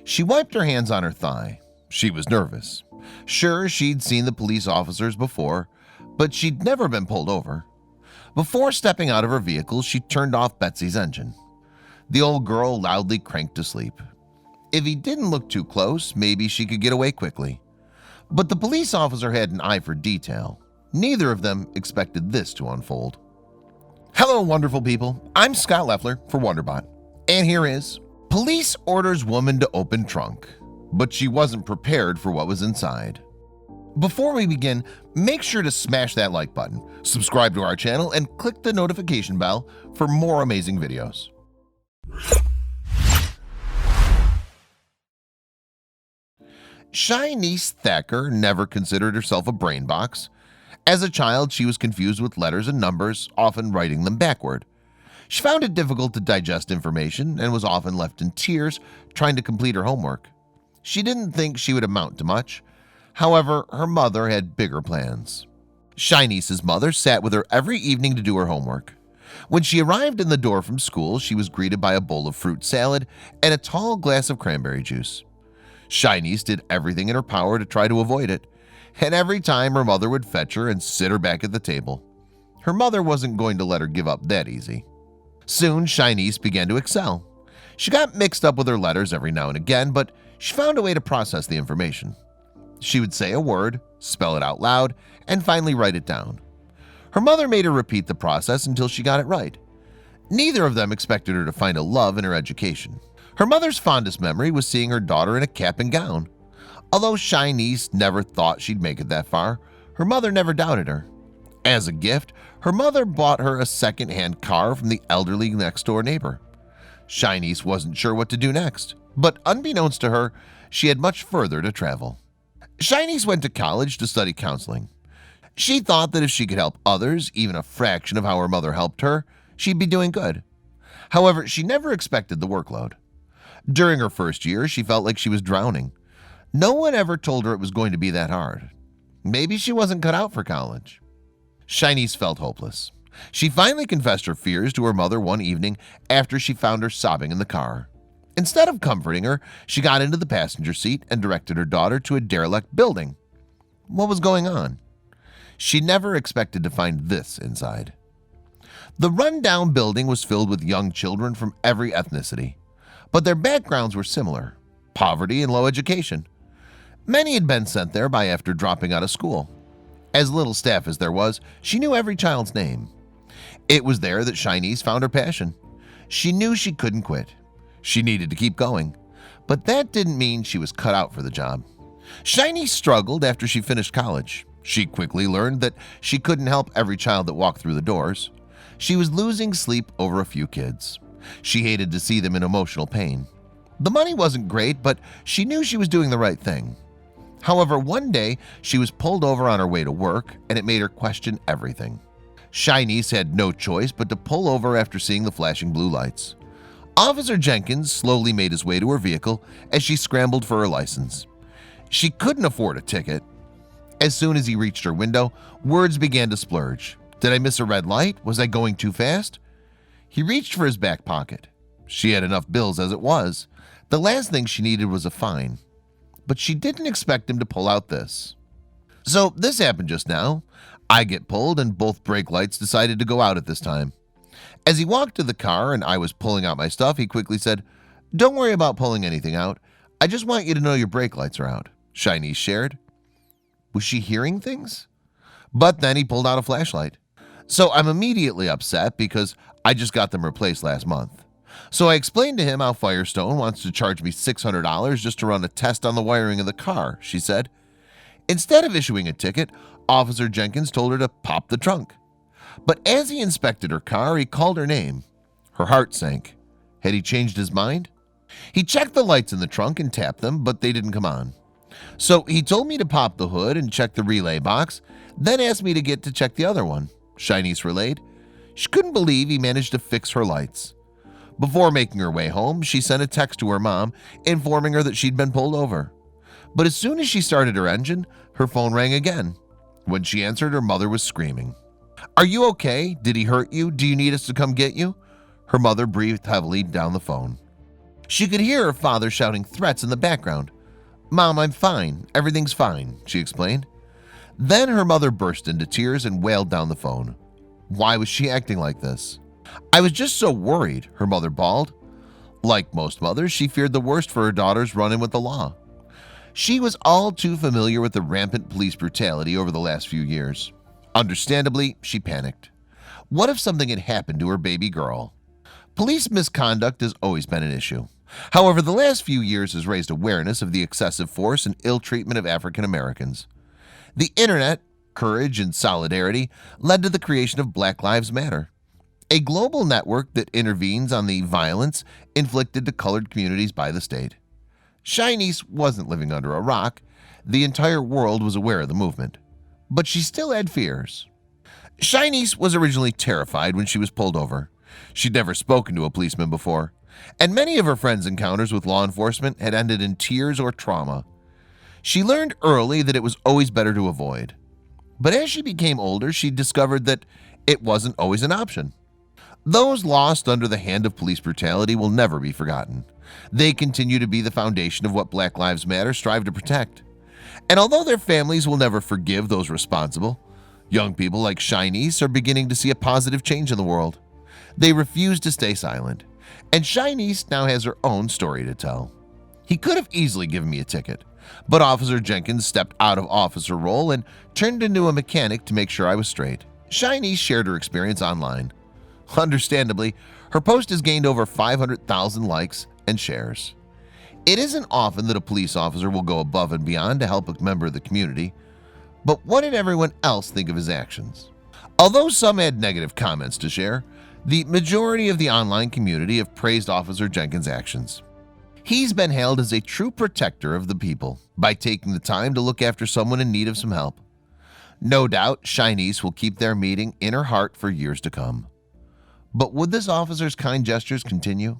She wiped her hands on her thigh. She was nervous. Sure, she'd seen the police officers before, but she'd never been pulled over. Before stepping out of her vehicle, she turned off Betsy's engine. The old girl loudly cranked to sleep. If he didn't look too close, maybe she could get away quickly. But the police officer had an eye for detail. Neither of them expected this to unfold. Hello, wonderful people. I'm Scott Leffler for Wonderbot. And here is: police orders woman to open trunk, but she wasn't prepared for what was inside. Before we begin, make sure to smash that like button, subscribe to our channel, and click the notification bell for more amazing videos. Shy niece Thacker never considered herself a brain box. As a child, she was confused with letters and numbers, often writing them backward. She found it difficult to digest information and was often left in tears trying to complete her homework. She didn't think she would amount to much. However, her mother had bigger plans. Shy niece's mother sat with her every evening to do her homework. When she arrived in the door from school, she was greeted by a bowl of fruit salad and a tall glass of cranberry juice. Shy niece did everything in her power to try to avoid it, and every time her mother would fetch her and sit her back at the table. Her mother wasn't going to let her give up that easy. Soon, Shy niece began to excel. She got mixed up with her letters every now and again, but she found a way to process the information. She would say a word, spell it out loud, and finally write it down. Her mother made her repeat the process until she got it right. Neither of them expected her to find a love in her education. Her mother's fondest memory was seeing her daughter in a cap and gown. Although Shy niece never thought she'd make it that far, her mother never doubted her. As a gift, her mother bought her a second-hand car from the elderly next-door neighbor. Shy niece wasn't sure what to do next, but unbeknownst to her, she had much further to travel. Shy niece went to college to study counseling. She thought that if she could help others, even a fraction of how her mother helped her, she'd be doing good. However, she never expected the workload. During her first year, she felt like she was drowning. No one ever told her it was going to be that hard. Maybe she wasn't cut out for college. Shy niece felt hopeless. She finally confessed her fears to her mother one evening after she found her sobbing in the car. Instead of comforting her, she got into the passenger seat and directed her daughter to a derelict building. What was going on? She never expected to find this inside. The rundown building was filled with young children from every ethnicity, but their backgrounds were similar: poverty and low education. Many had been sent there by after dropping out of school. As little staff as there was, she knew every child's name. It was there that Shy niece found her passion. She knew she couldn't quit. She needed to keep going, but that didn't mean she was cut out for the job. Shy niece struggled after she finished college. She quickly learned that she couldn't help every child that walked through the doors. She was losing sleep over a few kids. She hated to see them in emotional pain. The money wasn't great, but she knew she was doing the right thing. However, one day she was pulled over on her way to work, and it made her question everything. Shy niece had no choice but to pull over after seeing the flashing blue lights. Officer Jenkins slowly made his way to her vehicle as she scrambled for her license. She couldn't afford a ticket. As soon as he reached her window, words began to splurge. Did I miss a red light? Was I going too fast? He reached for his back pocket. She had enough bills as it was. The last thing she needed was a fine. But she didn't expect him to pull out this. So this happened just now. I get pulled and both brake lights decided to go out at this time. As he walked to the car and I was pulling out my stuff, he quickly said, "Don't worry about pulling anything out. I just want you to know your brake lights are out," Shy niece shared. Was she hearing things? But then he pulled out a flashlight. So I'm immediately upset because I just got them replaced last month. So I explained to him how Firestone wants to charge me $600 just to run a test on the wiring of the car, she said. Instead of issuing a ticket, Officer Jenkins told her to pop the trunk. But as he inspected her car, he called her name. Her heart sank. Had he changed his mind? He checked the lights in the trunk and tapped them, but they didn't come on. So he told me to pop the hood and check the relay box, then asked me to get to check the other one, Shy niece relayed. She couldn't believe he managed to fix her lights. Before making her way home, she sent a text to her mom informing her that she'd been pulled over. But as soon as she started her engine, her phone rang again. When she answered, her mother was screaming. "Are you okay? Did he hurt you? Do you need us to come get you?" Her mother breathed heavily down the phone. She could hear her father shouting threats in the background. "Mom, I'm fine. Everything's fine," she explained. Then her mother burst into tears and wailed down the phone. Why was she acting like this? "I was just so worried," her mother bawled. Like most mothers, she feared the worst for her daughter's run-in with the law. She was all too familiar with the rampant police brutality over the last few years. Understandably, she panicked. What if something had happened to her baby girl? Police misconduct has always been an issue. However, the last few years has raised awareness of the excessive force and ill treatment of African Americans. The internet, courage, and solidarity led to the creation of Black Lives Matter, a global network that intervenes on the violence inflicted to colored communities by the state. Shinice wasn't living under a rock. The entire world was aware of the movement, but she still had fears. Shinice was originally terrified when she was pulled over. She'd never spoken to a policeman before, and many of her friends' encounters with law enforcement had ended in tears or trauma. She learned early that it was always better to avoid. But as she became older, she discovered that it wasn't always an option. Those lost under the hand of police brutality will never be forgotten. They continue to be the foundation of what Black Lives Matter strive to protect. And although their families will never forgive those responsible, young people like Shinice are beginning to see a positive change in the world. They refuse to stay silent, and Shinice now has her own story to tell. "He could have easily given me a ticket, but Officer Jenkins stepped out of officer role and turned into a mechanic to make sure I was straight." Shinice shared her experience online. Understandably, her post has gained over 500,000 likes and shares. It isn't often that a police officer will go above and beyond to help a member of the community, but what did everyone else think of his actions? Although some had negative comments to share, the majority of the online community have praised Officer Jenkins' actions. He's been hailed as a true protector of the people by taking the time to look after someone in need of some help. No doubt, Shinice will keep their meeting in her heart for years to come. But would this officer's kind gestures continue?